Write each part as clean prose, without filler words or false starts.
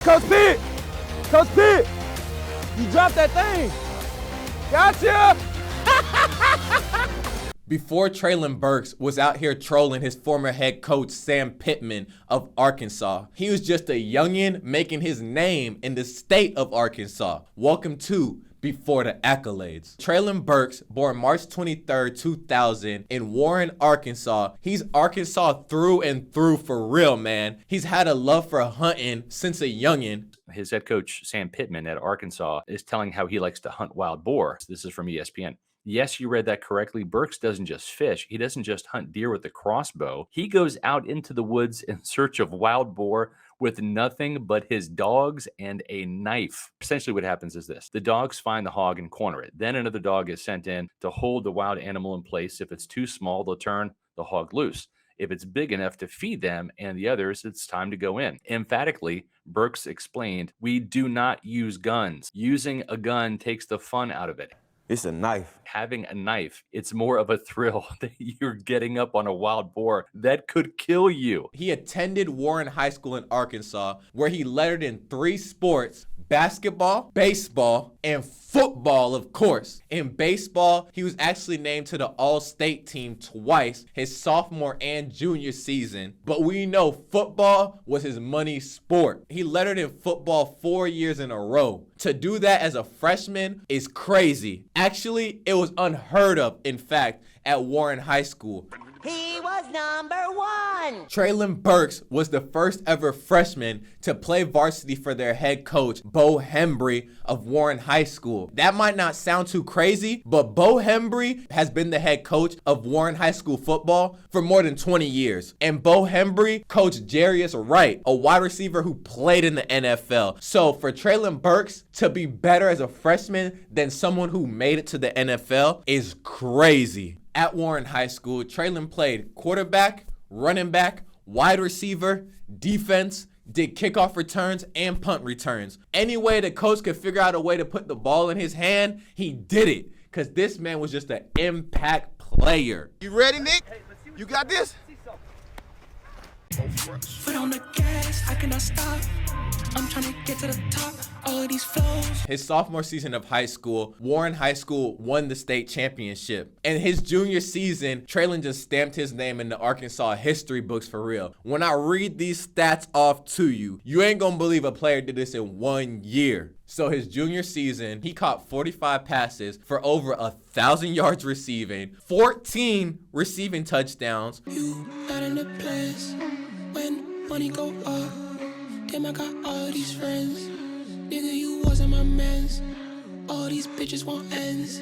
Coach Pitt! Coach Pitt! You dropped that thing! Gotcha! Before Treylon Burks was out here trolling his former head coach Sam Pittman of Arkansas, he was just a youngin' making his name in the state of Arkansas. Welcome to Before the Accolades. Treylon Burks, born March 23rd, 2000 in Warren, Arkansas. He's Arkansas through and through for real, man. He's had a love for hunting since a youngin'. His head coach, Sam Pittman at Arkansas, is telling how he likes to hunt wild boar. This is from ESPN. Yes, you read that correctly. Burks doesn't just fish. He doesn't just hunt deer with a crossbow. He goes out into the woods in search of wild boar with nothing but his dogs and a knife. Essentially what happens is this. The dogs find the hog and corner it. Then another dog is sent in to hold the wild animal in place. If it's too small, they'll turn the hog loose. If it's big enough to feed them and the others, it's time to go in. Emphatically, Burks explained, we do not use guns. Using a gun takes the fun out of it. It's a knife. Having a knife, it's more of a thrill that you're getting up on a wild boar that could kill you. He attended Warren High School in Arkansas, where he lettered in 3 sports: basketball, baseball, and football, of course. In baseball, he was actually named to the All-State team twice, his sophomore and junior season. But we know football was his money sport. He lettered in football 4 years in a row. To do that as a freshman is crazy. Actually, it was unheard of, in fact, at Warren High School. He was #1. Treylon Burks was the first ever freshman to play varsity for their head coach, Bo Hembry of Warren High School. That might not sound too crazy, but Bo Hembry has been the head coach of Warren High School football for more than 20 years. And Bo Hembry coached Jarius Wright, a wide receiver who played in the NFL. So for Treylon Burks to be better as a freshman than someone who made it to the NFL is crazy. At Warren High School, Treylon played quarterback, running back, wide receiver, defense, did kickoff returns and punt returns. Any way the coach could figure out a way to put the ball in his hand, he did it. Because this man was just an impact player. You ready, Nick? You got this? Foot on the gas, I cannot stop. I'm trying to get to the top. All of these flows. His sophomore season of high school, Warren High School won the state championship. And his junior season, Treylon just stamped his name in the Arkansas history books for real. When I read these stats off to you, you ain't gonna believe a player did this in 1 year. So his junior season, he caught 45 passes for over 1,000 yards receiving, 14 receiving touchdowns. You not in the place when money go up. Damn, I got all these friends. Nigga, you wasn't my mans. All these bitches want ends.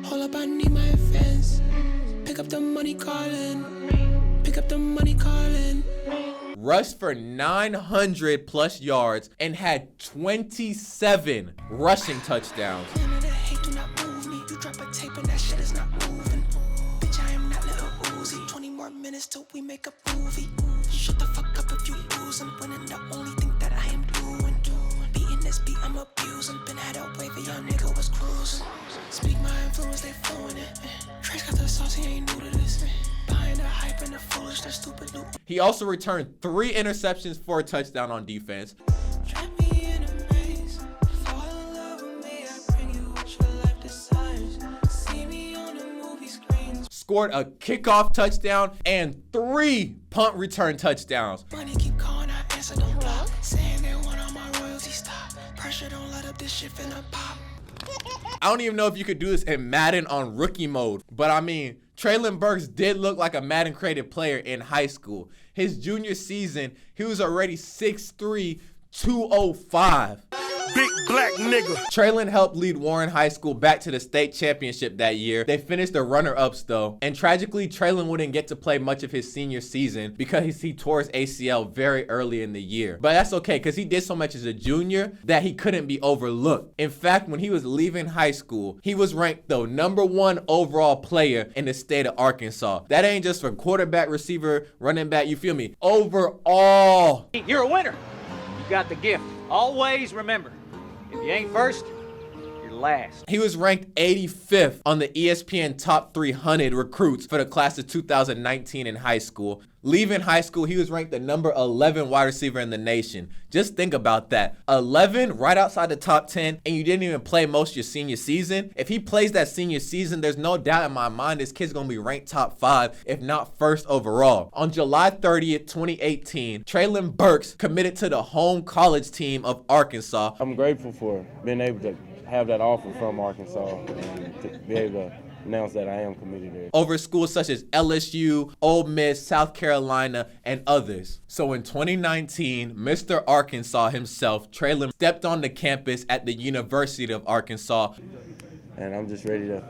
Hold up, I need my advance. Pick up the money calling. Pick up the money calling. Rushed for 900 plus yards and had 27 rushing touchdowns. None of the hate do not move me. You drop a tape and that shit is not moving. Bitch, I am not little Uzi. 20 more minutes till we make a movie. Shut the fuck up if you losing. Winning the only thing that I am doing. Beating this beat, I'm abusing. Been had a wave, a young nigga was cruising. Speak my influence, they flowing it. Trace got the sauce, he ain't new to this. Behind the hype and the foolish, that stupid loop. He also returned 3 interceptions for a touchdown on defense. Trap me in a maze. Fall in love with me, I bring you what your life decides. See me on the movie screens. Scored a kickoff touchdown and 3 punt return touchdowns. Money keep calling, I answer, don't block. Saying they want all my royalty stop. Pressure don't let up, this shit finna pop. I don't even know if you could do this in Madden on rookie mode, but I mean, Treylon Burks did look like a Madden created player in high school. His junior season, he was already 6'3", 205. Big black nigga. Treylon helped lead Warren High School back to the state championship that year. They finished the runner-ups though. And tragically, Treylon wouldn't get to play much of his senior season because he tore his ACL very early in the year. But that's okay, because he did so much as a junior that he couldn't be overlooked. In fact, when he was leaving high school, he was ranked the #1 overall player in the state of Arkansas. That ain't just for quarterback, receiver, running back, you feel me? Overall. You're a winner. You got the gift. Always remember, if you ain't first, you're last. He was ranked 85th on the ESPN Top 300 recruits for the class of 2019 in high school. Leaving high school, he was ranked the number 11 wide receiver in the nation. Just think about that. 11, right outside the top 10, and you didn't even play most of your senior season. If he plays that senior season, there's no doubt in my mind this kid's going to be ranked top 5, if not first overall. On July 30th, 2018, Treylon Burks committed to the home college team of Arkansas. I'm grateful for being able to have that offer from Arkansas and to be able to announce that I am committed there. Over schools such as LSU, Ole Miss, South Carolina, and others. So in 2019, Mr. Arkansas himself, Treylon, stepped on the campus at the University of Arkansas. And I'm just ready to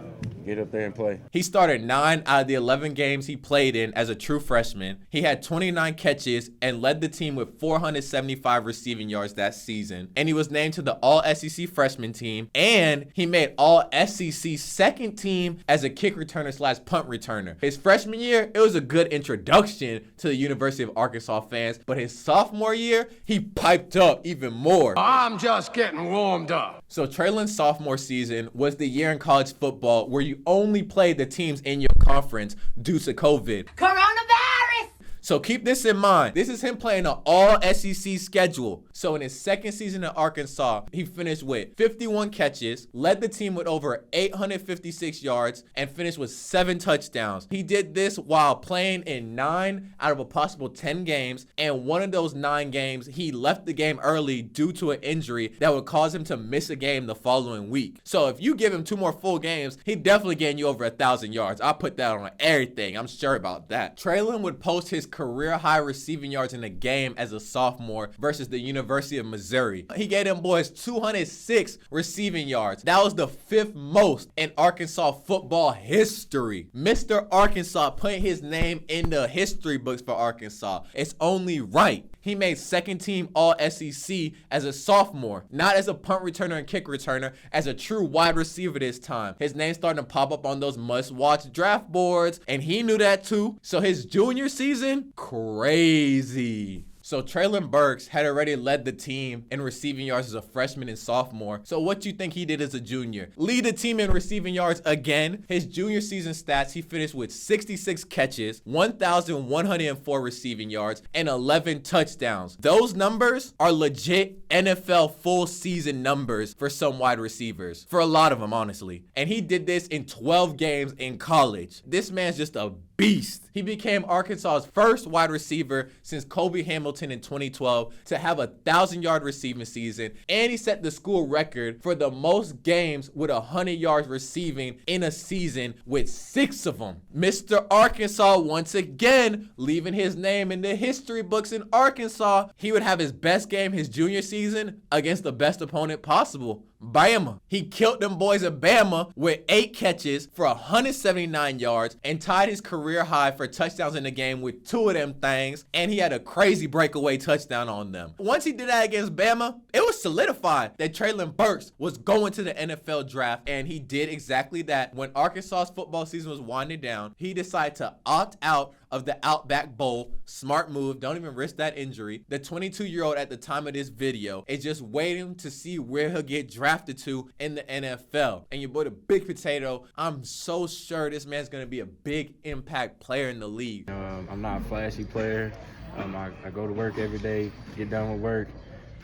get up there and play. He started 9 out of the 11 games he played in as a true freshman. He had 29 catches and led the team with 475 receiving yards that season. And he was named to the All-SEC freshman team. And he made All-SEC second team as a kick returner / punt returner. His freshman year, it was a good introduction to the University of Arkansas fans. But his sophomore year, he piped up even more. I'm just getting warmed up. So Treylon's sophomore season was the year in college football where you only played the teams in your conference due to COVID. Coronavirus! So keep this in mind. This is him playing an all-SEC schedule. So in his second season at Arkansas, he finished with 51 catches, led the team with over 856 yards, and finished with 7 touchdowns. He did this while playing in 9 out of a possible 10 games, and one of those 9 games, he left the game early due to an injury that would cause him to miss a game the following week. So if you give him 2 more full games, he'd definitely getting you over 1,000 yards. I'll put that on everything. I'm sure about that. Treylon would post his career high receiving yards in a game as a sophomore versus the University of Missouri. He gave them boys 206 receiving yards. That was the 5th most in Arkansas football history. Mr. Arkansas put his name in the history books for Arkansas. It's only right. He made second team All-SEC as a sophomore, not as a punt returner and kick returner, as a true wide receiver this time. His name starting to pop up on those must-watch draft boards, and he knew that too. So his junior season, crazy. So Treylon Burks had already led the team in receiving yards as a freshman and sophomore. So what do you think he did as a junior? Lead the team in receiving yards again. His junior season stats, he finished with 66 catches, 1,104 receiving yards, and 11 touchdowns. Those numbers are legit NFL full season numbers for some wide receivers. For a lot of them, honestly. And he did this in 12 games in college. This man's just a beast. He became Arkansas's first wide receiver since Kobe Hamilton in 2012 to have a 1,000-yard receiving season, and he set the school record for the most games with 100 yards receiving in a season with 6 of them. Mr. Arkansas once again leaving his name in the history books in Arkansas. He would have his best game his junior season against the best opponent possible, Bama. He killed them boys at Bama with 8 catches for 179 yards and tied his career high for touchdowns in the game with 2 of them things, and he had a crazy breakaway touchdown on them. Once he did that against Bama, it was solidified that Treylon Burks was going to the NFL draft, and he did exactly that. When Arkansas's football season was winding down, he decided to opt out of the Outback Bowl. Smart move. Don't even risk that injury. The 22-year-old at the time of this video is just waiting to see where he'll get drafted to in the NFL. And your boy, the Big Potato, I'm so sure this man's going to be a big impact player in the league. I'm not a flashy player. I go to work every day, get done with work,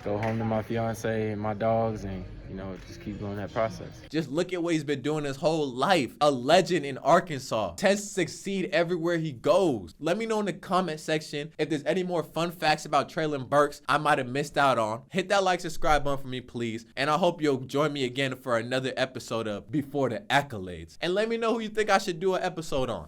go home to my fiance and my dogs, and just keep going that process. Just look at what he's been doing his whole life. A legend in Arkansas. Tends to succeed everywhere he goes. Let me know in the comment section if there's any more fun facts about Treylon Burks I might have missed out on. Hit that like, subscribe button for me, please. And I hope you'll join me again for another episode of Before the Accolades. And let me know who you think I should do an episode on.